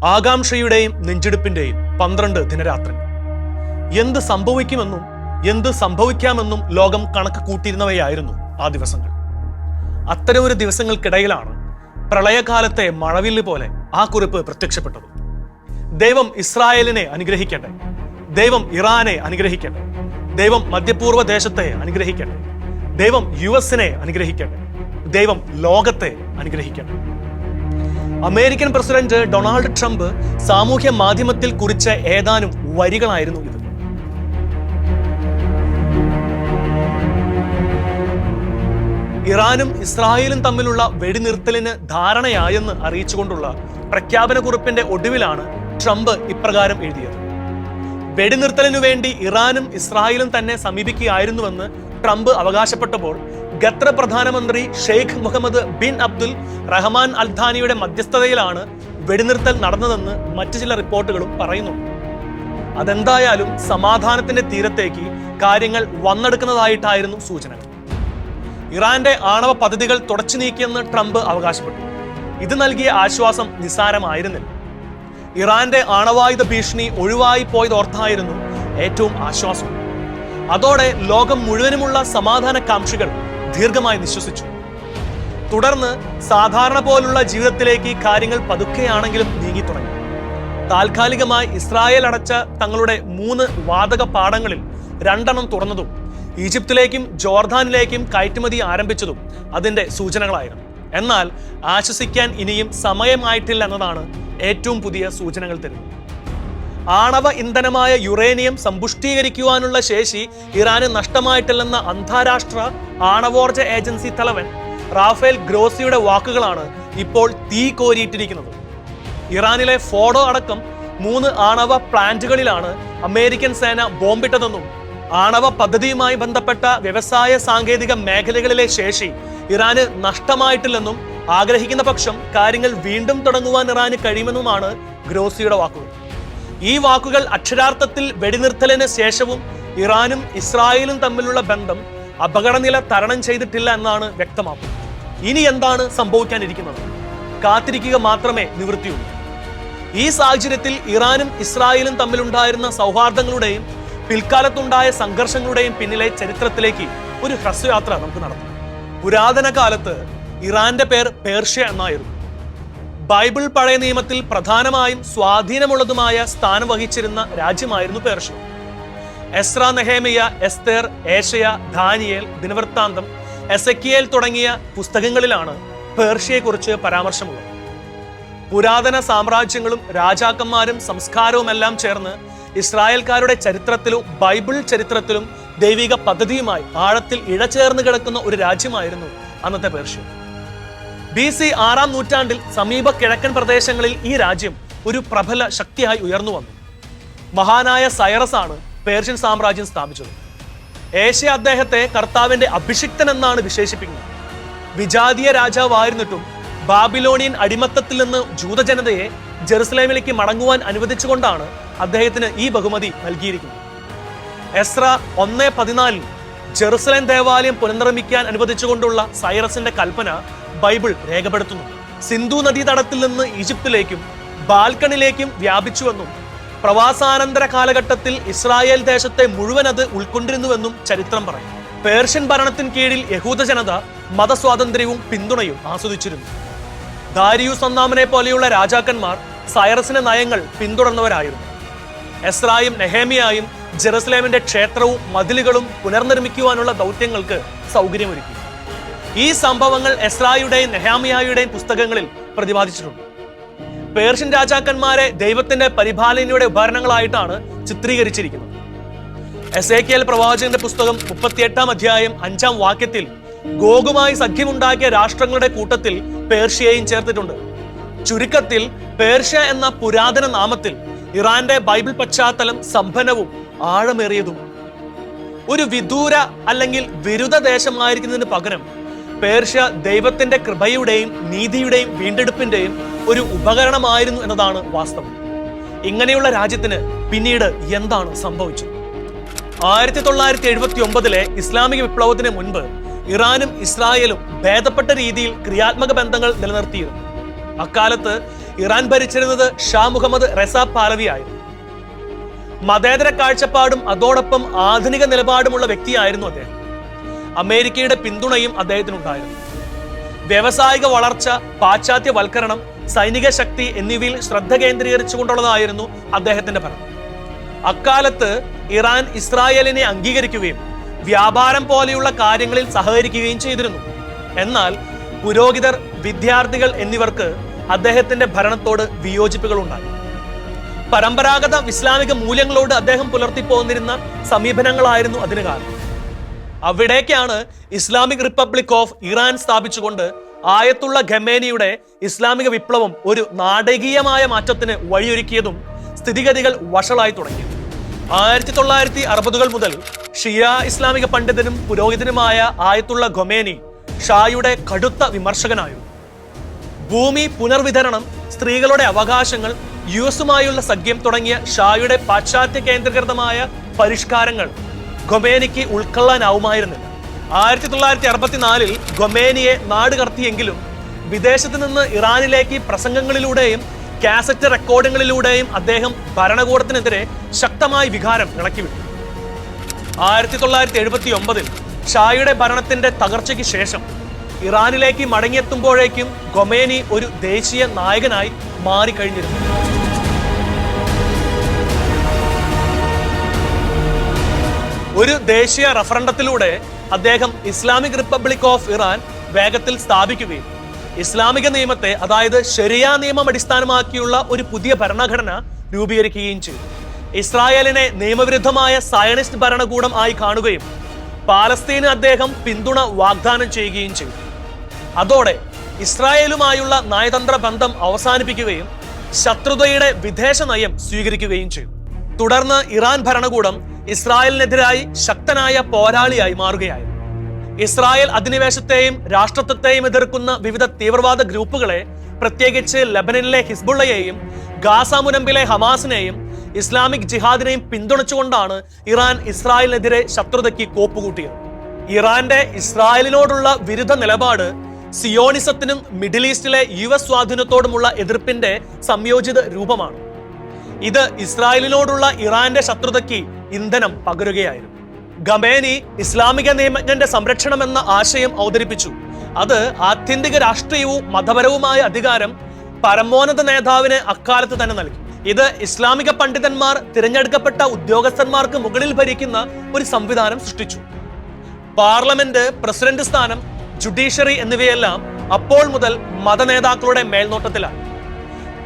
ആകാംക്ഷയുടെയും നെഞ്ചെടുപ്പിന്റെയും 12 ദിനരാത്രങ്ങൾ. എന്ത് സംഭവിക്കുമെന്നും എന്ത് സംഭവിക്കാമെന്നും ലോകം കണക്ക് കൂട്ടിയിരുന്നവയായിരുന്നു ആ ദിവസങ്ങൾ. അത്തരമൊരു ദിവസങ്ങൾക്കിടയിലാണ് പ്രളയകാലത്തെ മഴവില്ല് പോലെ ആ കുറിപ്പ് പ്രത്യക്ഷപ്പെട്ടത്. ദൈവം ഇസ്രായേലിനെ അനുഗ്രഹിക്കട്ടെ, ദൈവം ഇറാനെ അനുഗ്രഹിക്കട്ടെ, ദൈവം മധ്യപൂർവ്വ ദേശത്തെ അനുഗ്രഹിക്കട്ടെ, ദൈവം US-നെ അനുഗ്രഹിക്കട്ടെ, ദൈവം ലോകത്തെ അനുഗ്രഹിക്കട്ടെ. അമേരിക്കൻ പ്രസിഡന്റ് ഡൊണാൾഡ് ട്രംപ് സാമൂഹ്യ മാധ്യമത്തിൽ കുറിച്ച ഏതാനും വരികളായിരുന്നു ഇത്. ഇറാനും ഇസ്രായേലും തമ്മിലുള്ള വെടിനിർത്തലിന് ധാരണയായെന്ന് അറിയിച്ചുകൊണ്ടുള്ള പ്രഖ്യാപന കുറിപ്പിന്റെ ഒടുവിലാണ് ട്രംപ് ഇപ്രകാരം എഴുതിയത്. വെടിനിർത്തലിനു വേണ്ടി ഇറാനും ഇസ്രായേലും തന്നെ സമീപിക്കുകയായിരുന്നുവെന്ന് ട്രംപ് അവകാശപ്പെട്ടപ്പോൾ ഖത്തർ പ്രധാനമന്ത്രി ഷെയ്ഖ് മുഹമ്മദ് ബിൻ അബ്ദുൽ റഹ്മാൻ അൽ ഥാനിയുടെ മധ്യസ്ഥതയിലാണ് വെടിനിർത്തൽ നടന്നതെന്ന് മറ്റു ചില റിപ്പോർട്ടുകളും പറയുന്നുണ്ട്. അതെന്തായാലും സമാധാനത്തിന്റെ തീരത്തേക്ക് കാര്യങ്ങൾ വന്നെടുക്കുന്നതായിട്ടായിരുന്നു സൂചനകൾ. ഇറാന്റെ ആണവ പദ്ധതികൾ തുടച്ചു നീക്കിയെന്ന് ട്രംപ് അവകാശപ്പെട്ടു. ഇത് നൽകിയ ആശ്വാസം നിസ്സാരമായിരുന്നില്ല. ഇറാന്റെ ആണവായുധ ഭീഷണി ഒഴിവായി പോയതോർത്തായിരുന്നു ഏറ്റവും ആശ്വാസം. അതോടെ ലോകം മുഴുവനുമുള്ള സമാധാനകാംക്ഷികൾ ദീർഘമായി നിശ്വസിച്ചു. തുടർന്ന് സാധാരണ പോലുള്ള ജീവിതത്തിലേക്ക് കാര്യങ്ങൾ പതുക്കെയാണെങ്കിലും നീങ്ങി തുടങ്ങി. താൽക്കാലികമായി ഇസ്രായേൽ അടച്ച തങ്ങളുടെ 3 വാതക പാടങ്ങളിൽ 2 തുറന്നതും ഈജിപ്തിലേക്കും ജോർദാനിലേക്കും കയറ്റുമതി ആരംഭിച്ചതും അതിന്റെ സൂചനകളായിരുന്നു. എന്നാൽ ആശ്വസിക്കാൻ ഇനിയും സമയമായിട്ടില്ല എന്നതാണ് ഏറ്റവും പുതിയ സൂചനകൾ തരുന്നത്. ആണവ ഇന്ധനമായ യുറേനിയം സമ്പുഷ്ടീകരിക്കുവാനുള്ള ശേഷി ഇറാന് നഷ്ടമായിട്ടില്ലെന്ന അന്താരാഷ്ട്ര ആണവോർജ ഏജൻസി തലവൻ റാഫേൽ ഗ്രോസിയുടെ വാക്കുകളാണ് ഇപ്പോൾ തീ കോരിയിട്ടിരിക്കുന്നത്. ഇറാനിലെ ഫോഡോ അടക്കം 3 ആണവ പ്ലാന്റുകളിലാണ് അമേരിക്കൻ സേന ബോംബിട്ടതെന്നും ആണവ പദ്ധതിയുമായി ബന്ധപ്പെട്ട വ്യവസായ സാങ്കേതിക മേഖലകളിലെ ശേഷി ഇറാന് നഷ്ടമായിട്ടില്ലെന്നും ആഗ്രഹിക്കുന്ന പക്ഷം കാര്യങ്ങൾ വീണ്ടും തുടങ്ങുവാൻ ഇറാന് കഴിയുമെന്നുമാണ് ഗ്രോസിയുടെ വാക്കുകൾ. ഈ വാക്കുകൾ അക്ഷരാർത്ഥത്തിൽ വെടിനിർത്തലിന് ശേഷവും ഇറാനും ഇസ്രായേലും തമ്മിലുള്ള ബന്ധം അപകടനില തരണം ചെയ്തിട്ടില്ല എന്നാണ് വ്യക്തമാക്കുന്നത്. ഇനി എന്താണ് സംഭവിക്കാനിരിക്കുന്നത്? കാത്തിരിക്കുക മാത്രമേ നിവൃത്തിയുള്ളൂ. ഈ സാഹചര്യത്തിൽ ഇറാനും ഇസ്രായേലും തമ്മിലുണ്ടായിരുന്ന സൗഹാർദ്ദങ്ങളുടെയും പിൽക്കാലത്തുണ്ടായ സംഘർഷങ്ങളുടെയും പിന്നിലെ ചരിത്രത്തിലേക്ക് ഒരു ഹ്രസ്വയാത്ര നമുക്ക് നടത്താം. പുരാതന കാലത്ത് ഇറാന്റെ പേർ പേർഷ്യ എന്നായിരുന്നു. ബൈബിൾ പഴയ നിയമത്തിൽ പ്രധാനമായും സ്വാധീനമുള്ളതുമായ സ്ഥാനം വഹിച്ചിരുന്ന രാജ്യമായിരുന്നു പേർഷ്യ. എസ്ര, നെഹേമിയ, എസ്തേർ, ഏശയ, ദാനിയേൽ, ദിനവൃത്താന്തം, എസെക്കിയേൽ തുടങ്ങിയ പുസ്തകങ്ങളിലാണ് പേർഷ്യയെക്കുറിച്ച് പരാമർശമുള്ളത്. പുരാതന സാമ്രാജ്യങ്ങളും രാജാക്കന്മാരും സംസ്കാരവുമെല്ലാം ചേർന്ന് ഇസ്രായേൽക്കാരുടെ ചരിത്രത്തിലും ബൈബിൾ ചരിത്രത്തിലും ദൈവിക പദ്ധതിയുമായി ആഴത്തിൽ ഇഴചേർന്ന് കിടക്കുന്ന ഒരു രാജ്യമായിരുന്നു അന്നത്തെ പേർഷ്യ. BC 6-ാം നൂറ്റാണ്ടിൽ സമീപ കിഴക്കൻ പ്രദേശങ്ങളിൽ ഈ രാജ്യം ഒരു പ്രബല ശക്തിയായി ഉയർന്നു വന്നു. മഹാനായ സൈറസ് ആണ് പേർഷ്യൻ സാമ്രാജ്യം സ്ഥാപിച്ചത്. ഏഷ്യ അദ്ദേഹത്തെ കർത്താവിന്റെ അഭിഷിക്തൻ എന്നാണ് വിശേഷിപ്പിക്കുന്നത്. വിജാതീയ രാജാവായിരുന്നിട്ടും ബാബിലോണിയൻ അടിമത്തത്തിൽ നിന്ന് ജൂതജനതയെ ജെറുസലേമിലേക്ക് മടങ്ങുവാൻ അനുവദിച്ചുകൊണ്ടാണ് അദ്ദേഹത്തിന് ഈ ബഹുമതി നൽകിയിരിക്കുന്നത്. എസ്ര 1:14 ജെറുസലേം ദേവാലയം പുനർനിർമ്മിക്കാൻ അനുവദിച്ചുകൊണ്ടുള്ള സൈറസിന്റെ കൽപ്പന ബൈബിൾ രേഖപ്പെടുത്തുന്നുണ്ട്. സിന്ധു നദീതടത്തിൽ നിന്ന് ഈജിപ്തിലേക്കും ബാൽക്കണിലേക്കും വ്യാപിച്ചുവെന്നും പ്രവാസാനന്തര കാലഘട്ടത്തിൽ ഇസ്രായേൽ ദേശത്തെ മുഴുവൻ അത് ഉൾക്കൊണ്ടിരുന്നുവെന്നും ചരിത്രം പറയും. പേർഷ്യൻ ഭരണത്തിന് കീഴിൽ യഹൂദ ജനത മതസ്വാതന്ത്ര്യവും പിന്തുണയും ആസ്വദിച്ചിരുന്നു. ദാരിയൂസ് ഒന്നാമനെ പോലെയുള്ള രാജാക്കന്മാർ സൈറസിന്റെ നയങ്ങൾ പിന്തുടർന്നവരായിരുന്നു. എസ്രായും നെഹേമിയായും ജെറുസലേമിന്റെ ക്ഷേത്രവും മതിലുകളും പുനർനിർമ്മിക്കുവാനുള്ള ദൗത്യങ്ങൾക്ക് സൗകര്യമൊരുക്കി. ഈ സംഭവങ്ങൾ എസ്രായുടെയും നെഹേമിയായുടെയും പുസ്തകങ്ങളിൽ പ്രതിപാദിച്ചിട്ടുണ്ട്. പേർഷ്യൻ രാജാക്കന്മാരെ ദൈവത്തിന്റെ പരിപാലനയുടെ ഉപകരണങ്ങളായിട്ടാണ് ചിത്രീകരിച്ചിരിക്കുന്നത്. എസേക്കിയേൽ പ്രവാചകന്റെ പുസ്തകം 38-ാം അധ്യായം 5-ാം വാക്യത്തിൽ ഗോഗുമായി സഖ്യമുണ്ടാക്കിയ രാഷ്ട്രങ്ങളുടെ കൂട്ടത്തിൽ പേർഷ്യയെയും ചേർത്തിട്ടുണ്ട്. ചുരുക്കത്തിൽ പേർഷ്യ എന്ന പുരാതന നാമത്തിൽ ഇറാന്റെ ബൈബിൾ പശ്ചാത്തലം സമ്പന്നവും ആഴമേറിയതും. ഒരു വിദൂര അല്ലെങ്കിൽ വിരുദ്ധ ദേശമായിരിക്കുന്നതിന് പകരം പേർഷ്യ ദൈവത്തിന്റെ കൃപയുടെയും നീതിയുടെയും വീണ്ടെടുപ്പിന്റെയും ഒരു ഉപകരണമായിരുന്നു എന്നതാണ് വാസ്തവം. ഇങ്ങനെയുള്ള രാജ്യത്തിന് പിന്നീട് എന്താണ് സംഭവിച്ചത്? 1979-ലെ ഇസ്ലാമിക വിപ്ലവത്തിന് മുൻപ് ഇറാനും ഇസ്രായേലും ഭേദപ്പെട്ട രീതിയിൽ ക്രിയാത്മക ബന്ധങ്ങൾ നിലനിർത്തിയിരുന്നു. അക്കാലത്ത് ഇറാൻ ഭരിച്ചിരുന്നത് ഷാ മുഹമ്മദ് റസ പാലവി ആയിരുന്നു. മതേതര കാഴ്ചപ്പാടും അതോടൊപ്പം ആധുനിക നിലപാടുമുള്ള വ്യക്തിയായിരുന്നു അദ്ദേഹം. അമേരിക്കയുടെ പിന്തുണയും അദ്ദേഹത്തിനുണ്ടായിരുന്നു. വ്യാവസായിക വളർച്ച, പാശ്ചാത്യവൽക്കരണം, സൈനിക ശക്തി എന്നിവയിൽ ശ്രദ്ധ കേന്ദ്രീകരിച്ചുകൊണ്ടുള്ളതായിരുന്നു അദ്ദേഹത്തിന്റെ ഭരണം. അക്കാലത്ത് ഇറാൻ ഇസ്രായേലിനെ അംഗീകരിക്കുകയും വ്യാപാരം പോലെയുള്ള കാര്യങ്ങളിൽ സഹകരിക്കുകയും ചെയ്തിരുന്നു. എന്നാൽ പുരോഹിതർ, വിദ്യാർത്ഥികൾ എന്നിവർക്ക് അദ്ദേഹത്തിന്റെ ഭരണത്തോട് വിയോജിപ്പുകൾ ഉണ്ടായി. പരമ്പരാഗത ഇസ്ലാമിക മൂല്യങ്ങളോട് അദ്ദേഹം പുലർത്തിപ്പോന്നിരുന്ന സമീപനങ്ങളായിരുന്നു അതിന് കാരണം. അവിടേക്കാണ് ഇസ്ലാമിക് റിപ്പബ്ലിക് ഓഫ് ഇറാൻ സ്ഥാപിച്ചുകൊണ്ട് ആയത്തുള്ള ഖമേനിയുടെ ഇസ്ലാമിക വിപ്ലവം ഒരു നാടകീയമായ മാറ്റത്തിന് വഴിയൊരുക്കിയതും സ്ഥിതിഗതികൾ വഷളായി തുടങ്ങിയത്. 1960-കൾ മുതൽ ഷിയ ഇസ്ലാമിക പണ്ഡിതനും പുരോഹിതനുമായ ആയത്തുള്ള ഖമേനി ഷായുടെ കടുത്ത വിമർശകനായിരുന്നു. ഭൂമി പുനർവിതരണം, സ്ത്രീകളുടെ അവകാശങ്ങൾ, യുഎസുമായുള്ള സഖ്യം തുടങ്ങിയ ഷായുടെ പാശ്ചാത്യ കേന്ദ്രീകൃതമായ പരിഷ്കാരങ്ങൾ ഖമേനിക്ക് ഉൾക്കൊള്ളാനാവുമായിരുന്നില്ല. 1964-ൽ ഖമേനിയെ നാട് കടത്തിയെങ്കിലും വിദേശത്ത് നിന്ന് ഇറാനിലേക്ക് പ്രസംഗങ്ങളിലൂടെയും കാസറ്റ് റെക്കോർഡിങ്ങളിലൂടെയും അദ്ദേഹം ഭരണകൂടത്തിനെതിരെ ശക്തമായ വികാരം ഇളക്കിവിട്ടു. 1979-ൽ ഷായുടെ ഭരണത്തിന്റെ തകർച്ചയ്ക്ക് ശേഷം ഇറാനിലേക്ക് മടങ്ങിയെത്തുമ്പോഴേക്കും ഖമേനി ഒരു ദേശീയ നായകനായി മാറിക്കഴിഞ്ഞിരുന്നു. ഒരു ദേശീയ റഫറണ്ടത്തിലൂടെ അദ്ദേഹം ഇസ്ലാമിക് റിപ്പബ്ലിക് ഓഫ് ഇറാൻ വേഗത്തിൽ സ്ഥാപിക്കുകയും ഇസ്ലാമിക നിയമത്തെ, അതായത് ശരിയ നിയമം അടിസ്ഥാനമാക്കിയുള്ള ഒരു പുതിയ ഭരണഘടന രൂപീകരിക്കുകയും ചെയ്തു. ഇസ്രായേലിനെ നിയമവിരുദ്ധമായ സയനിസ്റ്റ് ഭരണകൂടം ആയി കാണുകയും പാലസ്തീന് അദ്ദേഹം പിന്തുണ വാഗ്ദാനം ചെയ്യുകയും ചെയ്തു. അതോടെ ഇസ്രായേലുമായുള്ള നയതന്ത്ര ബന്ധം അവസാനിപ്പിക്കുകയും ശത്രുതയുടെ വിദേശ നയം സ്വീകരിക്കുകയും ചെയ്തു. തുടർന്ന് ഇറാൻ ഭരണകൂടം ഇസ്രായേലിനെതിരായി ശക്തനായ പോരാളിയായി മാറുകയായിരുന്നു. ഇസ്രായേൽ അധിനിവേശത്തെയും രാഷ്ട്രത്വത്തെയും എതിർക്കുന്ന വിവിധ തീവ്രവാദ ഗ്രൂപ്പുകളെ, പ്രത്യേകിച്ച് ലബനനിലെ ഹിസ്ബുള്ളയെയും ഗാസ മുനമ്പിലെ ഹമാസിനെയും ഇസ്ലാമിക് ജിഹാദിനെയും പിന്തുണച്ചുകൊണ്ടാണ് ഇറാൻ ഇസ്രായേലിനെതിരെ ശത്രുതയ്ക്ക് കോപ്പുകൂട്ടിയത്. ഇറാന്റെ ഇസ്രായേലിനോടുള്ള വിരുദ്ധ നിലപാട് സിയോണിസത്തിനും മിഡിൽ ഈസ്റ്റിലെ US സ്വാധീനത്തോടുമുള്ള എതിർപ്പിന്റെ സംയോജിത രൂപമാണ്. ഇത് ഇസ്രായേലിനോടുള്ള ഇറാന്റെ ശത്രുതയ്ക്ക് ഇന്ധനം പകരുകയായിരുന്നു. ഖമേനി ഇസ്ലാമിക നിയമജ്ഞന്റെ സംരക്ഷണം എന്ന ആശയം അവതരിപ്പിച്ചു. അത് ആത്യന്തിക രാഷ്ട്രീയവും മതപരവുമായ അധികാരം പരമോന്നത നേതാവിന് അക്കാലത്ത് തന്നെ നൽകി. ഇത് ഇസ്ലാമിക പണ്ഡിതന്മാർ, തിരഞ്ഞെടുക്കപ്പെട്ട ഉദ്യോഗസ്ഥന്മാർക്ക് മുകളിൽ ഭരിക്കുന്ന ഒരു സംവിധാനം സൃഷ്ടിച്ചു. പാർലമെന്റ്, പ്രസിഡന്റ് സ്ഥാനം, ജുഡീഷ്യറി എന്നിവയെല്ലാം അപ്പോൾ മുതൽ മതനേതാക്കളുടെ മേൽനോട്ടത്തിലാണ്.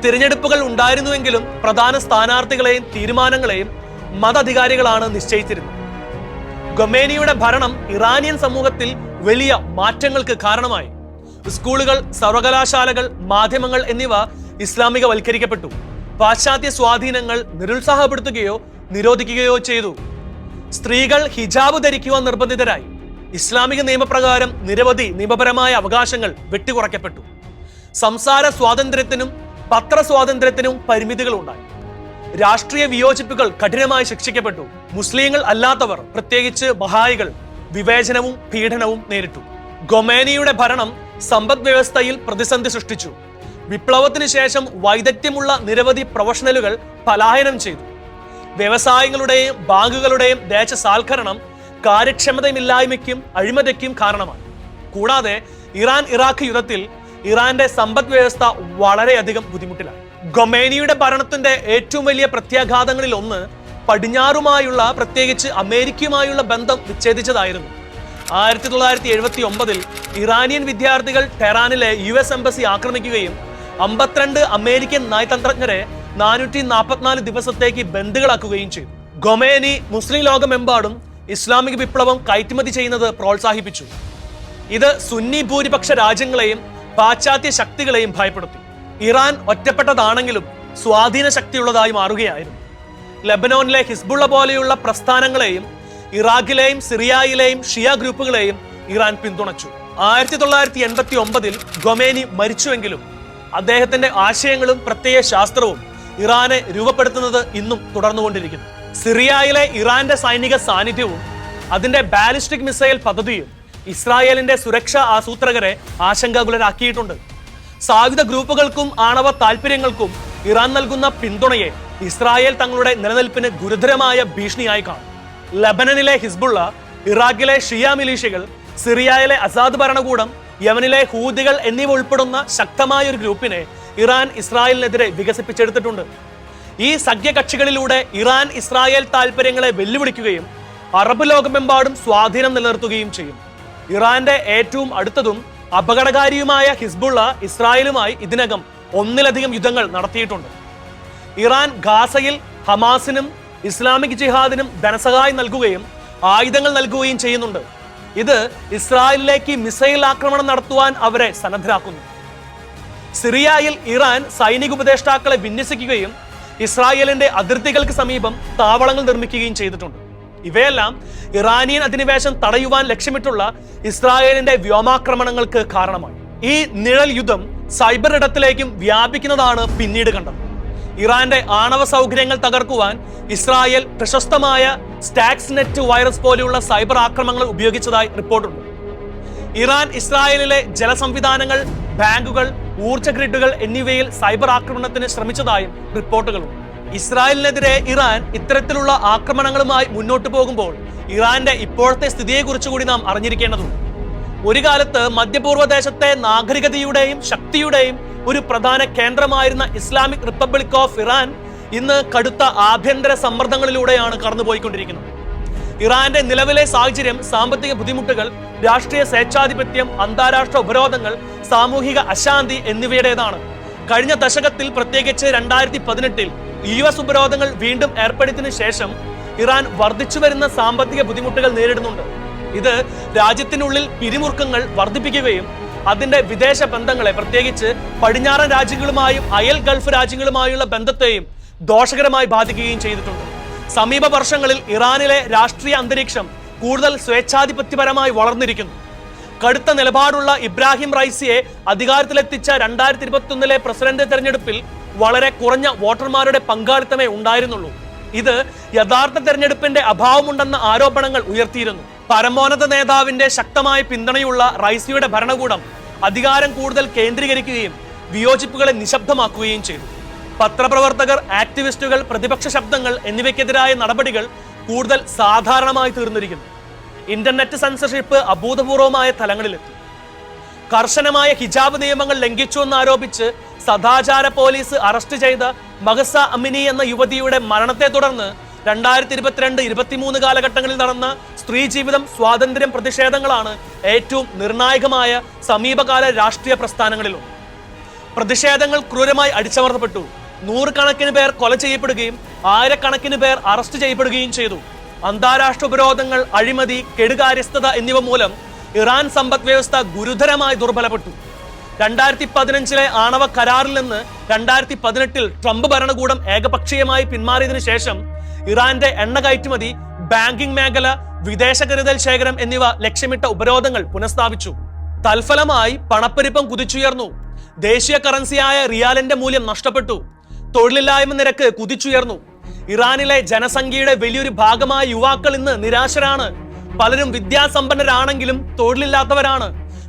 തിരഞ്ഞെടുപ്പുകൾ ഉണ്ടായിരുന്നുവെങ്കിലും പ്രധാന സ്ഥാനാർത്ഥികളെയും തീരുമാനങ്ങളെയും മതാധികാരികളാണ് നിശ്ചയിച്ചിരുന്നത്. ഖമേനിയുടെ ഭരണം ഇറാനിയൻ സമൂഹത്തിൽ വലിയ മാറ്റങ്ങൾക്ക് കാരണമായി. സ്കൂളുകൾ, സർവകലാശാലകൾ, മാധ്യമങ്ങൾ എന്നിവ ഇസ്ലാമികവൽക്കരിക്കപ്പെട്ടു. പാശ്ചാത്യ സ്വാധീനങ്ങൾ നിരുത്സാഹപ്പെടുത്തുകയോ നിരോധിക്കുകയോ ചെയ്തു. സ്ത്രീകൾ ഹിജാബ് ധരിക്കുവാൻ നിർബന്ധിതരായി. ഇസ്ലാമിക നിയമപ്രകാരം നിരവധി നിയമപരമായ അവകാശങ്ങൾ വെട്ടിക്കുറയ്ക്കപ്പെട്ടു. സംസാര സ്വാതന്ത്ര്യത്തിനും പത്രസ്വാതന്ത്ര്യത്തിനും പരിമിതികൾ ഉണ്ടായി. രാഷ്ട്രീയ വിയോജിപ്പുകൾ കഠിനമായി ശിക്ഷിക്കപ്പെട്ടു. മുസ്ലിങ്ങൾ അല്ലാത്തവർ, പ്രത്യേകിച്ച് ബഹായികൾ, വിവേചനവും പീഡനവും നേരിട്ടു. ഖമേനിയുടെ ഭരണം സമ്പദ് വ്യവസ്ഥയിൽ പ്രതിസന്ധി സൃഷ്ടിച്ചു. വിപ്ലവത്തിന് ശേഷം വൈദഗ്ധ്യമുള്ള നിരവധി പ്രൊഫഷണലുകൾ പലായനം ചെയ്തു. വ്യവസായങ്ങളുടെയും ബാങ്കുകളുടെയും ദേശസാൽക്കരണം കാര്യക്ഷമതയില്ലായ്മയ്ക്കും അഴിമതിക്കും കാരണമായി. കൂടാതെ ഇറാൻ ഇറാഖ് യുദ്ധത്തിൽ ഇറാന്റെ സമ്പദ് വ്യവസ്ഥ വളരെയധികം ബുദ്ധിമുട്ടിലായി. ഖമേനിയുടെ ഭരണത്തിന്റെ ഏറ്റവും വലിയ പ്രത്യാഘാതങ്ങളിൽ ഒന്ന് പടിഞ്ഞാറുമായുള്ള, പ്രത്യേകിച്ച് അമേരിക്കയുമായുള്ള ബന്ധം വിച്ഛേദിച്ചതായിരുന്നു. 1979-ൽ ഇറാനിയൻ വിദ്യാർത്ഥികൾ ടെഹ്റാനിലെ US എംബസി ആക്രമിക്കുകയും 52 അമേരിക്കൻ നയതന്ത്രജ്ഞരെ 444 ദിവസത്തേക്ക് ബന്ദികളാക്കുകയും ചെയ്തു. ഖമേനി മുസ്ലിം ലോകമെമ്പാടും ഇസ്ലാമിക വിപ്ലവം കയറ്റുമതി ചെയ്യുന്നത് പ്രോത്സാഹിപ്പിച്ചു. ഇത് സുന്നി ഭൂരിപക്ഷ രാജ്യങ്ങളെയും പാശ്ചാത്യ ശക്തികളെയും ഭയപ്പെടുത്തി. ഇറാൻ ഒറ്റപ്പെട്ടതാണെങ്കിലും സ്വാധീന ശക്തിയുള്ളതായി മാറുകയായിരുന്നു. ലബനോനിലെ ഹിസ്ബുള്ള പോലെയുള്ള പ്രസ്ഥാനങ്ങളെയും ഇറാഖിലെയും സിറിയയിലെയും ഷിയ ഗ്രൂപ്പുകളെയും ഇറാൻ പിന്തുണച്ചു. 1989-ൽ ഖമേനി മരിച്ചുവെങ്കിലും അദ്ദേഹത്തിന്റെ ആശയങ്ങളും പ്രത്യയ ശാസ്ത്രവും ഇറാനെ രൂപപ്പെടുത്തുന്നത് ഇന്നും തുടർന്നുകൊണ്ടിരിക്കുന്നു. സിറിയയിലെ ഇറാന്റെ സൈനിക സാന്നിധ്യവും അതിന്റെ ബാലിസ്റ്റിക് മിസൈൽ പദ്ധതിയും ഇസ്രായേലിന്റെ സുരക്ഷാ ആസൂത്രകരെ ആശങ്കാകുലരാക്കിയിട്ടുണ്ട്. സായുധ ഗ്രൂപ്പുകൾക്കും ആണവ താൽപര്യങ്ങൾക്കും ഇറാൻ നൽകുന്ന പിന്തുണയെ ഇസ്രായേൽ തങ്ങളുടെ നിലനിൽപ്പിന് ഗുരുതരമായ ഭീഷണിയായി കാണും. ലബനനിലെ ഹിസ്ബുള്ള, ഇറാഖിലെ ഷിയ മിലീഷ്യകൾ, സിറിയയിലെ അസാദ് ഭരണകൂടം, യമനിലെ ഹൂതികൾ എന്നിവ ഉൾപ്പെടുന്ന ശക്തമായ ഒരു ഗ്രൂപ്പിനെ ഇറാൻ ഇസ്രായേലിനെതിരെ വികസിപ്പിച്ചെടുത്തിട്ടുണ്ട്. ഈ സഖ്യകക്ഷികളിലൂടെ ഇറാൻ ഇസ്രായേൽ താൽപര്യങ്ങളെ വെല്ലുവിളിക്കുകയും അറബ് ലോകമെമ്പാടും സ്വാധീനം നിലനിർത്തുകയും ചെയ്യും. ഇറാന്റെ ഏറ്റവും അടുത്തതും അപകടകാരിയുമായ ഹിസ്ബുള്ള ഇസ്രായേലുമായി ഇതിനകം ഒന്നിലധികം യുദ്ധങ്ങൾ നടത്തിയിട്ടുണ്ട്. ഇറാൻ ഗാസയിൽ ഹമാസിനും ഇസ്ലാമിക് ജിഹാദിനും ധനസഹായം നൽകുകയും ആയുധങ്ങൾ നൽകുകയും ചെയ്യുന്നുണ്ട്. ഇത് ഇസ്രായേലിലേക്ക് മിസൈൽ ആക്രമണം നടത്തുവാൻ അവരെ സന്നദ്ധരാക്കുന്നു. സിറിയയിൽ ഇറാൻ സൈനിക ഉപദേഷ്ടാക്കളെ വിന്യസിക്കുകയും ഇസ്രായേലിന്റെ അതിർത്തികൾക്ക് സമീപം താവളങ്ങൾ നിർമ്മിക്കുകയും ചെയ്തിട്ടുണ്ട്. ഇവയെല്ലാം ഇറാനിയൻ അധിനിവേശം തടയുവാൻ ലക്ഷ്യമിട്ടുള്ള ഇസ്രായേലിന്റെ വ്യോമാക്രമണങ്ങൾക്ക് കാരണമായി. ഈ നിഴൽ യുദ്ധം സൈബർ ഇടത്തിലേക്കും വ്യാപിക്കുന്നതാണ് പിന്നീട് കണ്ടത്. ഇറാന്റെ ആണവ സൗകര്യങ്ങൾ തകർക്കുവാൻ ഇസ്രായേൽ പ്രശസ്തമായ സ്റ്റാക്സ് നെറ്റ് വൈറസ് പോലെയുള്ള സൈബർ ആക്രമണങ്ങൾ ഉപയോഗിച്ചതായി റിപ്പോർട്ടുണ്ട്. ഇറാൻ ഇസ്രായേലിലെ ജലസംവിധാനങ്ങൾ, ബാങ്കുകൾ, ഊർജ്ജ ഗ്രിഡുകൾ എന്നിവയിൽ സൈബർ ആക്രമണത്തിന് ശ്രമിച്ചതായും റിപ്പോർട്ടുകളുണ്ട്. ഇസ്രായേലിനെതിരെ ഇറാൻ ഇത്തരത്തിലുള്ള ആക്രമണങ്ങളുമായി മുന്നോട്ട് പോകുമ്പോൾ ഇറാന്റെ ഇപ്പോഴത്തെ സ്ഥിതിയെക്കുറിച്ച് കൂടി നാം അറിഞ്ഞിരിക്കേണ്ടതുണ്ട്. ഒരു കാലത്ത് മധ്യപൂർവ്വ ദേശത്തെ നാഗരികതയുടെയും ശക്തിയുടെയും ഒരു പ്രധാന കേന്ദ്രമായിരുന്ന ഇസ്ലാമിക് റിപ്പബ്ലിക് ഓഫ് ഇറാൻ ഇന്ന് കടുത്ത ആഭ്യന്തര സമ്മർദ്ദങ്ങളിലൂടെയാണ് കടന്നുപോയിക്കൊണ്ടിരിക്കുന്നത്. ഇറാന്റെ നിലവിലെ സാഹചര്യം സാമ്പത്തിക ബുദ്ധിമുട്ടുകൾ, രാഷ്ട്രീയ സ്വേച്ഛാധിപത്യം, അന്താരാഷ്ട്ര ഉപരോധങ്ങൾ, സാമൂഹിക അശാന്തി എന്നിവയുടേതാണ്. കഴിഞ്ഞ ദശകത്തിൽ, പ്രത്യേകിച്ച് 2018 US ഉപരോധങ്ങൾ വീണ്ടും ഏർപ്പെടുത്തിയതിനു ശേഷം ഇറാൻ വർദ്ധിച്ചു വരുന്ന സാമ്പത്തിക ബുദ്ധിമുട്ടുകൾ നേരിടുന്നുണ്ട്. ഇത് രാജ്യത്തിനുള്ളിൽ പിരിമുറുക്കങ്ങൾ വർദ്ധിപ്പിക്കുകയും അതിന്റെ വിദേശ ബന്ധങ്ങളെ, പ്രത്യേകിച്ച് പടിഞ്ഞാറൻ രാജ്യങ്ങളുമായും അയൽ ഗൾഫ് രാജ്യങ്ങളുമായുള്ള ബന്ധത്തെയും ദോഷകരമായി ബാധിക്കുകയും ചെയ്തിട്ടുണ്ട്. സമീപ വർഷങ്ങളിൽ ഇറാനിലെ രാഷ്ട്രീയ അന്തരീക്ഷം കൂടുതൽ സ്വേച്ഛാധിപത്യപരമായി വളർന്നിരിക്കുന്നു. കടുത്ത നിലപാടുള്ള ഇബ്രാഹിം റൈസിയെ അധികാരത്തിലെത്തിച്ച 2021 പ്രസിഡന്റ് തെരഞ്ഞെടുപ്പിൽ വളരെ കുറഞ്ഞ വോട്ടർമാരുടെ പങ്കാളിത്തമേ ഉണ്ടായിരുന്നുള്ളൂ. ഇത് യഥാർത്ഥ തെരഞ്ഞെടുപ്പിന്റെ അഭാവമുണ്ടെന്ന ആരോപണങ്ങൾ ഉയർത്തിയിരുന്നു. പരമോന്നത നേതാവിന്റെ ശക്തമായ പിന്തുണയുള്ള റൈസിയുടെ ഭരണകൂടം അധികാരം കൂടുതൽ കേന്ദ്രീകരിക്കുകയും വിയോജിപ്പുകളെ നിശബ്ദമാക്കുകയും ചെയ്തു. പത്രപ്രവർത്തകർ, ആക്ടിവിസ്റ്റുകൾ, പ്രതിപക്ഷ ശബ്ദങ്ങൾ എന്നിവയ്ക്കെതിരായ നടപടികൾ കൂടുതൽ സാധാരണമായി തീർന്നിരിക്കുന്നു. ഇന്റർനെറ്റ് സെൻസർഷിപ്പ് അഭൂതപൂർവമായ തലങ്ങളിലെത്തി. കർശനമായ ഹിജാബ് നിയമങ്ങൾ ലംഘിച്ചു എന്നാരോപിച്ച് സദാചാര പോലീസ് അറസ്റ്റ് ചെയ്ത മഹസ അമിനി എന്ന യുവതിയുടെ മരണത്തെ തുടർന്ന് 2022-23 കാലഘട്ടങ്ങളിൽ നടന്ന സ്ത്രീ ജീവിതം, സ്വാതന്ത്ര്യം പ്രതിഷേധങ്ങളാണ് ഏറ്റവും നിർണായകമായ സമീപകാല രാഷ്ട്രീയ പ്രസ്ഥാനങ്ങളിലും. പ്രതിഷേധങ്ങൾ ക്രൂരമായി അടിച്ചമർത്തപ്പെട്ടു. 100 കണക്കിന് പേർ കൊല ചെയ്യപ്പെടുകയും 1000 കണക്കിന് പേർ അറസ്റ്റ് ചെയ്യപ്പെടുകയും ചെയ്തു. അന്താരാഷ്ട്ര ഉപരോധങ്ങൾ, അഴിമതി, കെടുകാര്യസ്ഥത എന്നിവ മൂലം ഇറാൻ സമ്പദ് വ്യവസ്ഥ ഗുരുതരമായി ദുർബലപ്പെട്ടു. 2015 ആണവ കരാറിൽ നിന്ന് 2018 ട്രംപ് ഭരണകൂടം ഏകപക്ഷീയമായി പിന്മാറിയതിനു ശേഷം ഇറാന്റെ എണ്ണ കയറ്റുമതി, ബാങ്കിംഗ് മേഖല, വിദേശ കരുതൽ ശേഖരം എന്നിവ ലക്ഷ്യമിട്ട ഉപരോധങ്ങൾ പുനഃസ്ഥാപിച്ചു. തൽഫലമായി പണപ്പെരുപ്പം കുതിച്ചുയർന്നു. ദേശീയ കറൻസിയായ റിയാലിന്റെ മൂല്യം നഷ്ടപ്പെട്ടു. തൊഴിലില്ലായ്മ നിരക്ക് കുതിച്ചുയർന്നു. ഇറാനിലെ ജനസംഖ്യയുടെ വലിയൊരു ഭാഗമായ യുവാക്കൾ ഇന്ന് നിരാശരാണ്. പലരും വിദ്യാസമ്പന്നരാണെങ്കിലും തൊഴിലില്ലാത്തവരാണ്.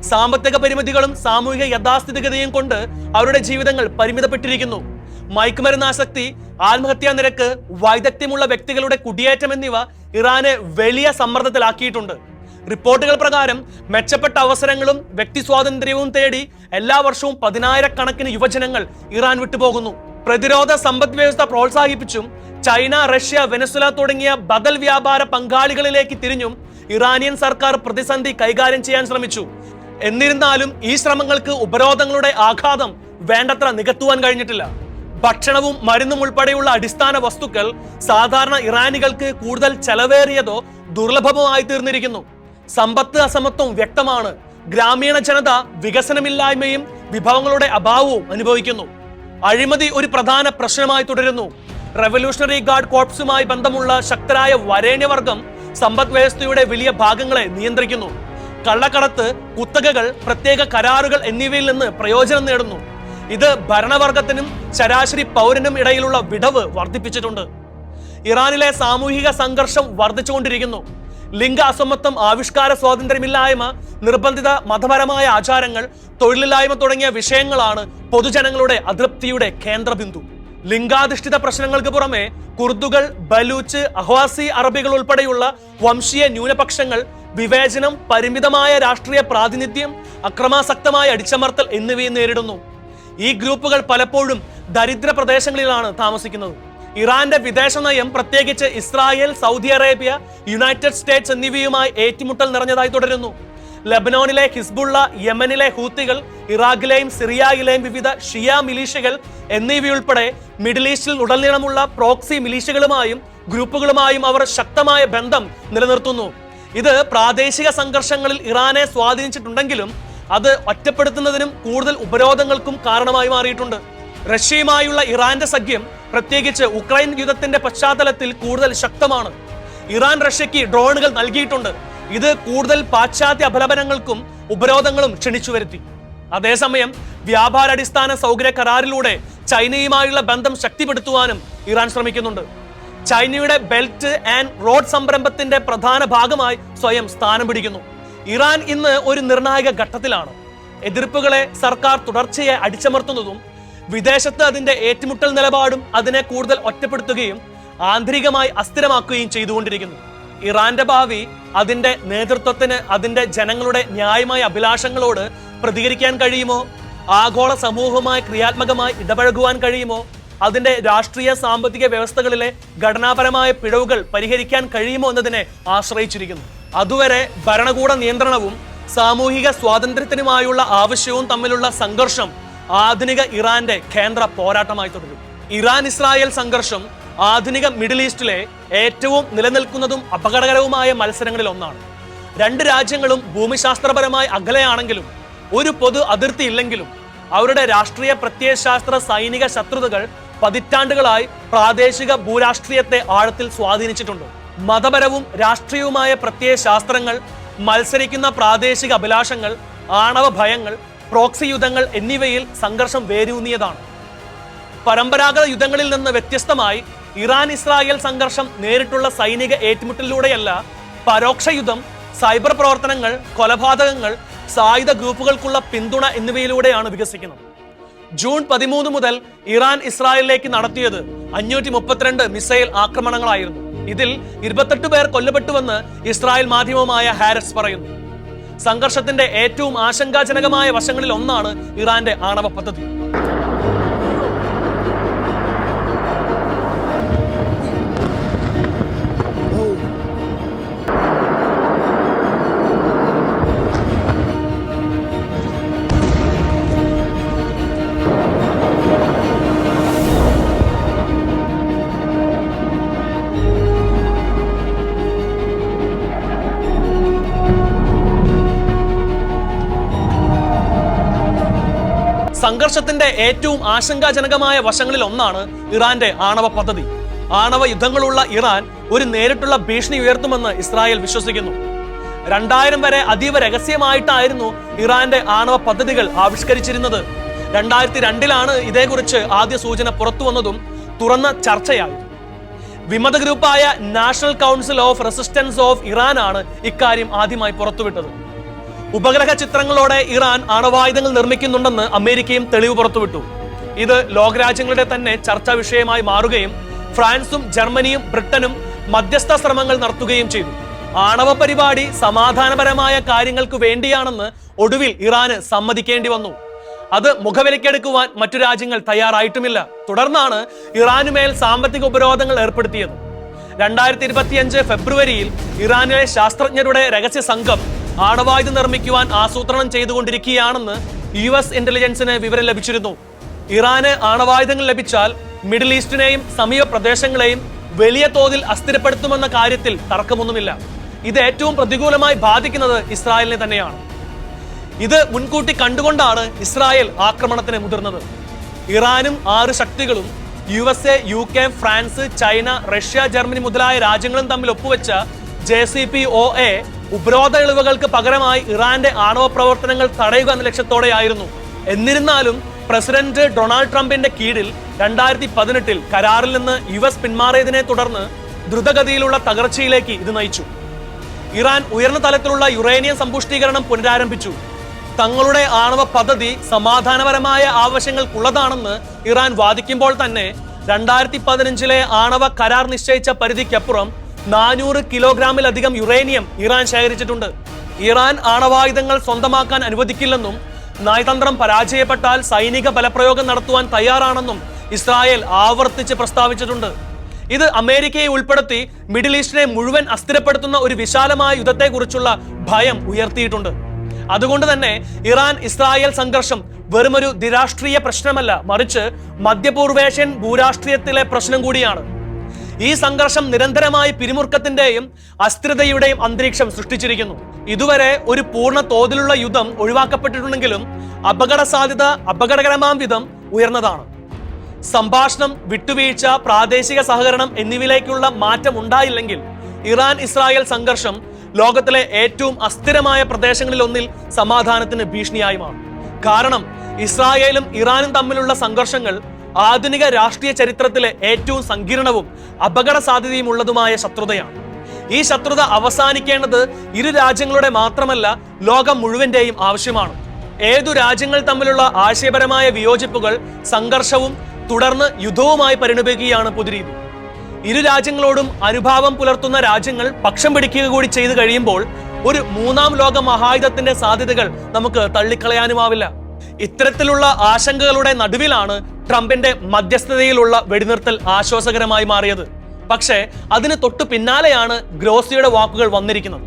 സാമ്പത്തിക പരിമിതികളും സാമൂഹിക യാഥാസ്ഥിതികതയും കൊണ്ട് അവരുടെ ജീവിതങ്ങൾ പരിമിതപ്പെട്ടിരിക്കുന്നു. മയക്കുമരുന്നാസക്തി, ആത്മഹത്യാ നിരക്ക്, വൈദഗ്ധ്യമുള്ള വ്യക്തികളുടെ കുടിയേറ്റം എന്നിവ ഇറാനെ വലിയ സമ്മർദ്ദത്തിലാക്കിയിട്ടുണ്ട്. റിപ്പോർട്ടുകൾ പ്രകാരം മെച്ചപ്പെട്ട അവസരങ്ങളും വ്യക്തി സ്വാതന്ത്ര്യവും തേടി എല്ലാ വർഷവും 10,000 കണക്കിന് യുവജനങ്ങൾ ഇറാൻ വിട്ടുപോകുന്നു. പ്രതിരോധ സമ്പദ് വ്യവസ്ഥ പ്രോത്സാഹിപ്പിച്ചും ചൈന, റഷ്യ, വെനസ്വല തുടങ്ങിയ ബദൽ വ്യാപാര പങ്കാളികളിലേക്ക് തിരിഞ്ഞും ഇറാനിയൻ സർക്കാർ പ്രതിസന്ധി കൈകാര്യം ചെയ്യാൻ ശ്രമിച്ചു. എന്നിരുന്നാലും ഈ ശ്രമങ്ങൾക്ക് ഉപരോധങ്ങളുടെ ആഘാതം വേണ്ടത്ര നികത്തുവാൻ കഴിഞ്ഞിട്ടില്ല. ഭക്ഷണവും മരുന്നും ഉൾപ്പെടെയുള്ള അടിസ്ഥാന വസ്തുക്കൾ സാധാരണ ഇറാനികൾക്ക് കൂടുതൽ ചെലവേറിയതോ ദുർലഭമോ ആയി തീർന്നിരിക്കുന്നു. സമ്പത്ത് അസമത്വം വ്യക്തമാണ്. ഗ്രാമീണ ജനത വികസനമില്ലായ്മയും വിഭവങ്ങളുടെ അഭാവവും അനുഭവിക്കുന്നു. അഴിമതി ഒരു പ്രധാന പ്രശ്നമായി തുടരുന്നു. റവല്യൂഷണറി ഗാർഡ് കോർപ്സുമായി ബന്ധമുള്ള ശക്തരായ വരേണ്യവർഗം സമ്പദ് വ്യവസ്ഥയുടെ വലിയ ഭാഗങ്ങളെ നിയന്ത്രിക്കുന്നു. കള്ളക്കടത്ത്, കുത്തകകൾ, പ്രത്യേക കരാറുകൾ എന്നിവയിൽ നിന്ന് പ്രയോജനം നേടുന്നു. ഇത് ഭരണവർഗത്തിനും ശരാശരി പൗരനും ഇടയിലുള്ള വിടവ് വർദ്ധിപ്പിച്ചിട്ടുണ്ട്. ഇറാനിലെ സാമൂഹിക സംഘർഷം വർദ്ധിച്ചുകൊണ്ടിരിക്കുന്നു. ലിംഗ അസമത്വം, ആവിഷ്കാര സ്വാതന്ത്ര്യമില്ലായ്മ, നിർബന്ധിത മതപരമായ ആചാരങ്ങൾ, തൊഴിലില്ലായ്മ തുടങ്ങിയ വിഷയങ്ങളാണ് പൊതുജനങ്ങളുടെ അതൃപ്തിയുടെ കേന്ദ്രബിന്ദു. ലിംഗാധിഷ്ഠിത പ്രശ്നങ്ങൾക്ക് പുറമെ കുർദുകൾ, ബലൂച്ച്, അഹ്വാസി അറബികൾ ഉൾപ്പെടെയുള്ള വംശീയ ന്യൂനപക്ഷങ്ങൾ, വിവേചനം, പരിമിതമായ രാഷ്ട്രീയ പ്രാതിനിധ്യം, അക്രമാസക്തമായ അടിച്ചമർത്തൽ എന്നിവയെ നേരിടുന്നു. ഈ ഗ്രൂപ്പുകൾ പലപ്പോഴും ദരിദ്ര പ്രദേശങ്ങളിലാണ് താമസിക്കുന്നത്. ഇറാന്റെ വിദേശ നയം പ്രത്യേകിച്ച് Israel, Saudi Arabia, United States എന്നിവയുമായി ഏറ്റുമുട്ടൽ നിറഞ്ഞതായി തുടരുന്നു. ലബനോണിലെ ഹിസ്ബുള്ള, യമനിലെ ഹൂത്തികൾ, ഇറാഖിലെയും സിറിയയിലെയും വിവിധ ഷിയ മിലീഷ്യകൾ എന്നിവയുൾപ്പെടെ മിഡിൽ ഈസ്റ്റിൽ ഉടനീളമുള്ള പ്രോക്സി മിലീഷ്യകളുമായും ഗ്രൂപ്പുകളുമായും അവർ ശക്തമായ ബന്ധം നിലനിർത്തുന്നു. ഇത് പ്രാദേശിക സംഘർഷങ്ങളിൽ ഇറാനെ സ്വാധീനിച്ചിട്ടുണ്ടെങ്കിലും അത് ഒറ്റപ്പെടുത്തുന്നതിനും കൂടുതൽ ഉപരോധങ്ങൾക്കും കാരണമായി മാറിയിട്ടുണ്ട്. റഷ്യയുമായുള്ള ഇറാന്റെ സഖ്യം പ്രത്യേകിച്ച് ഉക്രൈൻ യുദ്ധത്തിന്റെ പശ്ചാത്തലത്തിൽ കൂടുതൽ ശക്തമാണ്. ഇറാൻ റഷ്യക്ക് ഡ്രോണുകൾ നൽകിയിട്ടുണ്ട്. ഇത് കൂടുതൽ പാശ്ചാത്യ അപലപനങ്ങൾക്കും ഉപരോധങ്ങളും ക്ഷണിച്ചു വരുത്തി. അതേസമയം വ്യാപാരാടിസ്ഥാന സൗകര്യ കരാറിലൂടെ ചൈനയുമായുള്ള ബന്ധം ശക്തിപ്പെടുത്തുവാനും ഇറാൻ ശ്രമിക്കുന്നുണ്ട്. ചൈനയുടെ ബെൽറ്റ് ആൻഡ് റോഡ് സംരംഭത്തിന്റെ പ്രധാന ഭാഗമായി സ്വയം സ്ഥാനം പിടിക്കുന്നു. ഇറാൻ ഇന്ന് ഒരു നിർണായക ഘട്ടത്തിലാണ്. എതിർപ്പുകളെ സർക്കാർ തുടർച്ചയായി അടിച്ചമർത്തുന്നതും വിദേശത്ത് അതിന്റെ ഏറ്റുമുട്ടൽ നിലപാടും അതിനെ കൂടുതൽ ഒറ്റപ്പെടുത്തുകയും ആന്തരികമായി അസ്ഥിരമാക്കുകയും ചെയ്തുകൊണ്ടിരിക്കുന്നു. ഇറാന്റെ ഭാവി അതിന്റെ നേതൃത്വത്തിന് അതിന്റെ ജനങ്ങളുടെ ന്യായമായ അഭിലാഷങ്ങളോട് പ്രതികരിക്കാൻ കഴിയുമോ, ആഗോള സമൂഹവുമായി ക്രിയാത്മകമായി ഇടപഴകുവാൻ കഴിയുമോ, അതിന്റെ രാഷ്ട്രീയ സാമ്പത്തിക വ്യവസ്ഥകളിലെ ഘടനാപരമായ പിഴവുകൾ പരിഹരിക്കാൻ കഴിയുമോ എന്നതിനെ ആശ്രയിച്ചിരിക്കുന്നു. അതുവരെ ഭരണകൂട നിയന്ത്രണവും സാമൂഹിക സ്വാതന്ത്ര്യത്തിനുമായുള്ള ആവശ്യവും തമ്മിലുള്ള സംഘർഷം ആധുനിക ഇറാന്റെ കേന്ദ്ര പോരാട്ടമായി തുടരും. ഇറാൻ ഇസ്രായേൽ സംഘർഷം ആധുനിക മിഡിൽ ഈസ്റ്റിലെ ഏറ്റവും നിലനിൽക്കുന്നതും അപകടകരവുമായ മത്സരങ്ങളിൽ ഒന്നാണ്. രണ്ട് രാജ്യങ്ങളും ഭൂമിശാസ്ത്രപരമായി അകലെയാണെങ്കിലും ഒരു പൊതു അതിർത്തി ഇല്ലെങ്കിലും അവരുടെ രാഷ്ട്രീയ പ്രത്യയശാസ്ത്ര സൈനിക ശത്രുതകൾ പതിറ്റാണ്ടുകളായി പ്രാദേശിക ഭൂരാഷ്ട്രീയത്തെ ആഴത്തിൽ സ്വാധീനിച്ചിട്ടുണ്ട്. മതപരവും രാഷ്ട്രീയവുമായ പ്രത്യയശാസ്ത്രങ്ങൾ, മത്സരിക്കുന്ന പ്രാദേശിക അഭിലാഷങ്ങൾ, ആണവ ഭയങ്ങൾ, പ്രോക്സി യുദ്ധങ്ങൾ എന്നിവയിൽ സംഘർഷം വേരൂന്നിയതാണ്. പരമ്പരാഗത യുദ്ധങ്ങളിൽ നിന്ന് വ്യത്യസ്തമായി ഇറാൻ ഇസ്രായേൽ സംഘർഷം നേരിട്ടുള്ള സൈനിക ഏറ്റുമുട്ടലിലൂടെയല്ല, പരോക്ഷ യുദ്ധം, സൈബർ പ്രവർത്തനങ്ങൾ, കൊലപാതകങ്ങൾ, സായുധ ഗ്രൂപ്പുകൾക്കുള്ള പിന്തുണ എന്നിവയിലൂടെയാണ് വികസിക്കുന്നത്. ജൂൺ 13 മുതൽ ഇറാൻ ഇസ്രായേലിലേക്ക് നടത്തിയത് 532 മിസൈൽ ആക്രമണങ്ങളായിരുന്നു. ഇതിൽ 28 പേർ കൊല്ലപ്പെട്ടുവെന്ന് ഇസ്രായേൽ മാധ്യമമായ ഹാരറ്റ്സ് പറയുന്നു. സംഘർഷത്തിന്റെ ഏറ്റവും ആശങ്കാജനകമായ വശങ്ങളിൽ ഒന്നാണ് ഇറാന്റെ ആണവ പദ്ധതി. സംഘർഷത്തിന്റെ ഏറ്റവും ആശങ്കാജനകമായ വശങ്ങളിൽ ഒന്നാണ് ഇറാന്റെ ആണവ പദ്ധതി. ആണവ യുദ്ധങ്ങളുള്ള ഇറാൻ ഒരു നേരിട്ടുള്ള ഭീഷണി ഉയർത്തുമെന്ന് ഇസ്രായേൽ വിശ്വസിക്കുന്നു. 2000 വരെ അതീവ രഹസ്യമായിട്ടായിരുന്നു ഇറാന്റെ ആണവ പദ്ധതികൾ ആവിഷ്കരിച്ചിരുന്നത്. 2002 ഇതേക്കുറിച്ച് ആദ്യ സൂചന പുറത്തു വന്നതും തുറന്ന ചർച്ചയായി. വിമത ഗ്രൂപ്പായ national council of resistance of Iran ആണ് ഇക്കാര്യം ആദ്യമായി പുറത്തുവിട്ടത്. ഉപഗ്രഹ ചിത്രങ്ങളോടെ ഇറാൻ ആണവായുധങ്ങൾ നിർമ്മിക്കുന്നുണ്ടെന്ന് അമേരിക്കയും തെളിവ് പുറത്തുവിട്ടു. ഇത് ലോകരാജ്യങ്ങളുടെ തന്നെ ചർച്ചാ വിഷയമായി മാറുകയും ഫ്രാൻസും ജർമ്മനിയും ബ്രിട്ടനും മധ്യസ്ഥ ശ്രമങ്ങൾ നടത്തുകയും ചെയ്തു. ആണവ പരിപാടി സമാധാനപരമായ കാര്യങ്ങൾക്ക് വേണ്ടിയാണെന്ന് ഒടുവിൽ ഇറാന് സമ്മതിക്കേണ്ടി വന്നു. അത് മുഖവിലക്കെടുക്കുവാൻ മറ്റു രാജ്യങ്ങൾ തയ്യാറായിട്ടുമില്ല. തുടർന്നാണ് ഇറാനുമേൽ സാമ്പത്തിക ഉപരോധങ്ങൾ ഏർപ്പെടുത്തിയത്. 2025 ഫെബ്രുവരിയിൽ ഇറാനിലെ ശാസ്ത്രജ്ഞരുടെ രഹസ്യ സംഘം ആണവായുധം നിർമ്മിക്കുവാൻ ആസൂത്രണം ചെയ്തുകൊണ്ടിരിക്കുകയാണെന്ന് US ഇന്റലിജൻസിന് വിവരം ലഭിച്ചിരുന്നു. ഇറാന് ആണവായുധങ്ങൾ ലഭിച്ചാൽ മിഡിൽ ഈസ്റ്റിനെയും സമീപ പ്രദേശങ്ങളെയും വലിയ തോതിൽ അസ്ഥിരപ്പെടുത്തുമെന്ന കാര്യത്തിൽ തർക്കമൊന്നുമില്ല. ഇത് ഏറ്റവും പ്രതികൂലമായി ബാധിക്കുന്നത് ഇസ്രായേലിനെ തന്നെയാണ്. ഇത് മുൻകൂട്ടി കണ്ടുകൊണ്ടാണ് ഇസ്രായേൽ ആക്രമണത്തിന് മുതിർന്നത്. ഇറാനും 6 ശക്തികളും USA, UK, France, China, Russia, Germany മുതലായ രാജ്യങ്ങളും തമ്മിൽ ഒപ്പുവെച്ച JCPOA ഉപരോധ ഇളവുകൾക്ക് പകരമായി ഇറാന്റെ ആണവ പ്രവർത്തനങ്ങൾ തടയുക എന്ന ലക്ഷ്യത്തോടെയായിരുന്നു. എന്നിരുന്നാലും പ്രസിഡന്റ് ഡൊണാൾഡ് ട്രംപിന്റെ കീഴിൽ 2018 കരാറിൽ നിന്ന് US പിന്മാറിയതിനെ തുടർന്ന് ദ്രുതഗതിയിലുള്ള തകർച്ചയിലേക്ക് ഇത് നയിച്ചു. ഇറാൻ ഉയർന്ന തലത്തിലുള്ള യുറേനിയം സമ്പുഷ്ടീകരണം പുനരാരംഭിച്ചു. തങ്ങളുടെ ആണവ പദ്ധതി സമാധാനപരമായ ആവശ്യങ്ങൾക്കുള്ളതാണെന്ന് ഇറാൻ വാദിക്കുമ്പോൾ തന്നെ 2015 ആണവ കരാർ നിശ്ചയിച്ച പരിധിക്കപ്പുറം 400 കിലോഗ്രാമിലധികം യുറേനിയം ഇറാൻ ശേഖരിച്ചിട്ടുണ്ട്. ഇറാൻ ആണവായുധങ്ങൾ സ്വന്തമാക്കാൻ അനുവദിക്കില്ലെന്നും നയതന്ത്രം പരാജയപ്പെട്ടാൽ സൈനിക ബലപ്രയോഗം നടത്തുവാൻ തയ്യാറാണെന്നും ഇസ്രായേൽ ആവർത്തിച്ച് പ്രസ്താവിച്ചിട്ടുണ്ട്. ഇത് അമേരിക്കയെ ഉൾപ്പെടുത്തി മിഡിൽ ഈസ്റ്റിനെ മുഴുവൻ അസ്ഥിരപ്പെടുത്തുന്ന ഒരു വിശാലമായ യുദ്ധത്തെക്കുറിച്ചുള്ള ഭയം ഉയർത്തിയിട്ടുണ്ട്. അതുകൊണ്ട് തന്നെ ഇറാൻ ഇസ്രായേൽ സംഘർഷം വെറുമൊരു ദ്വിരാഷ്ട്രീയ പ്രശ്നമല്ല, മറിച്ച് മധ്യപൂർവേഷ്യൻ ഭൂരാഷ്ട്രീയത്തിലെ പ്രശ്നം കൂടിയാണ്. ഈ സംഘർഷം നിരന്തരമായി പിരിമുറുക്കത്തിന്റെയും അസ്ഥിരതയുടെയും അന്തരീക്ഷം സൃഷ്ടിച്ചിരിക്കുന്നു. ഇതുവരെ ഒരു പൂർണ്ണ തോതിലുള്ള യുദ്ധം ഒഴിവാക്കപ്പെട്ടിട്ടുണ്ടെങ്കിലും അപകട സാധ്യത അപകടകരമാം വിധം ഉയർന്നതാണ്. സംഭാഷണം, വിട്ടുവീഴ്ച, പ്രാദേശിക സഹകരണം എന്നിവയിലേക്കുള്ള മാറ്റം ഉണ്ടായില്ലെങ്കിൽ ഇറാൻ ഇസ്രായേൽ സംഘർഷം ലോകത്തിലെ ഏറ്റവും അസ്ഥിരമായ പ്രദേശങ്ങളിൽ ഒന്നിൽ സമാധാനത്തിന് ഭീഷണിയായി മാറും. കാരണം ഇസ്രായേലും ഇറാനും തമ്മിലുള്ള സംഘർഷങ്ങൾ ആധുനിക രാഷ്ട്രീയ ചരിത്രത്തിലെ ഏറ്റവും സങ്കീർണവും അപകട സാധ്യതയുമുള്ളതുമായ ശത്രുതയാണ്. ഈ ശത്രുത അവസാനിക്കേണ്ടത് ഇരു രാജ്യങ്ങളുടെ മാത്രമല്ല, ലോകം മുഴുവന്റെയും ആവശ്യമാണ്. ഏതു രാജ്യങ്ങൾ തമ്മിലുള്ള ആശയപരമായ വിയോജിപ്പുകൾ സംഘർഷവും തുടർന്ന് യുദ്ധവുമായി പരിണമിക്കുകയാണ് പൊതുരീതി. ഇരു രാജ്യങ്ങളോടും അനുഭാവം പുലർത്തുന്ന രാജ്യങ്ങൾ പക്ഷം പിടിക്കുക കൂടി ചെയ്തു കഴിയുമ്പോൾ ഒരു മൂന്നാം ലോക മഹായുദ്ധത്തിന്റെ സാധ്യതകൾ നമുക്ക് തള്ളിക്കളയാനുമാവില്ല. ഇത്തരത്തിലുള്ള ആശങ്കകളുടെ നടുവിലാണ് ട്രംപിന്റെ മധ്യസ്ഥതയിലുള്ള വെടിനിർത്തൽ ആശ്വാസകരമായി മാറിയത്. പക്ഷേ അതിന് തൊട്ടു പിന്നാലെയാണ് ഗ്രോസിയുടെ വാക്കുകൾ വന്നിരിക്കുന്നത്.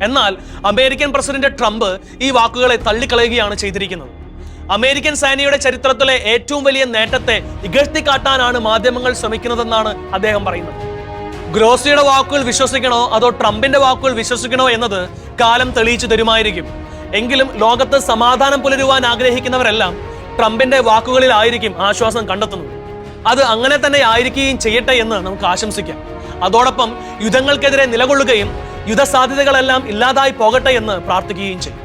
എന്നാൽ അമേരിക്കൻ പ്രസിഡന്റ് ട്രംപ് ഈ വാക്കുകളെ തള്ളിക്കളയുകയാണ് ചെയ്തിരിക്കുന്നത്. അമേരിക്കൻ സേനയുടെ ചരിത്രത്തിലെ ഏറ്റവും വലിയ നേട്ടത്തെ ഇകഴ്ത്തിക്കാട്ടാനാണ് മാധ്യമങ്ങൾ ശ്രമിക്കുന്നതെന്നാണ് അദ്ദേഹം പറയുന്നത്. ഗ്രോസിയുടെ വാക്കുകൾ വിശ്വസിക്കണോ അതോ ട്രംപിന്റെ വാക്കുകൾ വിശ്വസിക്കണോ എന്നത് കാലം തെളിയിച്ചു തരുമായിരിക്കും. എങ്കിലും ലോകത്ത് സമാധാനം പുലരുവാൻ ആഗ്രഹിക്കുന്നവരെല്ലാം ട്രംപിന്റെ വാക്കുകളിലായിരിക്കും ആശ്വാസം കണ്ടെത്തുന്നത്. അത് അങ്ങനെ തന്നെ ആയിരിക്കുകയും ചെയ്യട്ടെ എന്ന് നമുക്ക് ആശംസിക്കാം. അതോടൊപ്പം യുദ്ധങ്ങൾക്കെതിരെ നിലകൊള്ളുകയും യുദ്ധസാധ്യതകളെല്ലാം ഇല്ലാതായി പോകട്ടെ എന്ന് പ്രാർത്ഥിക്കുകയും ചെയ്യും.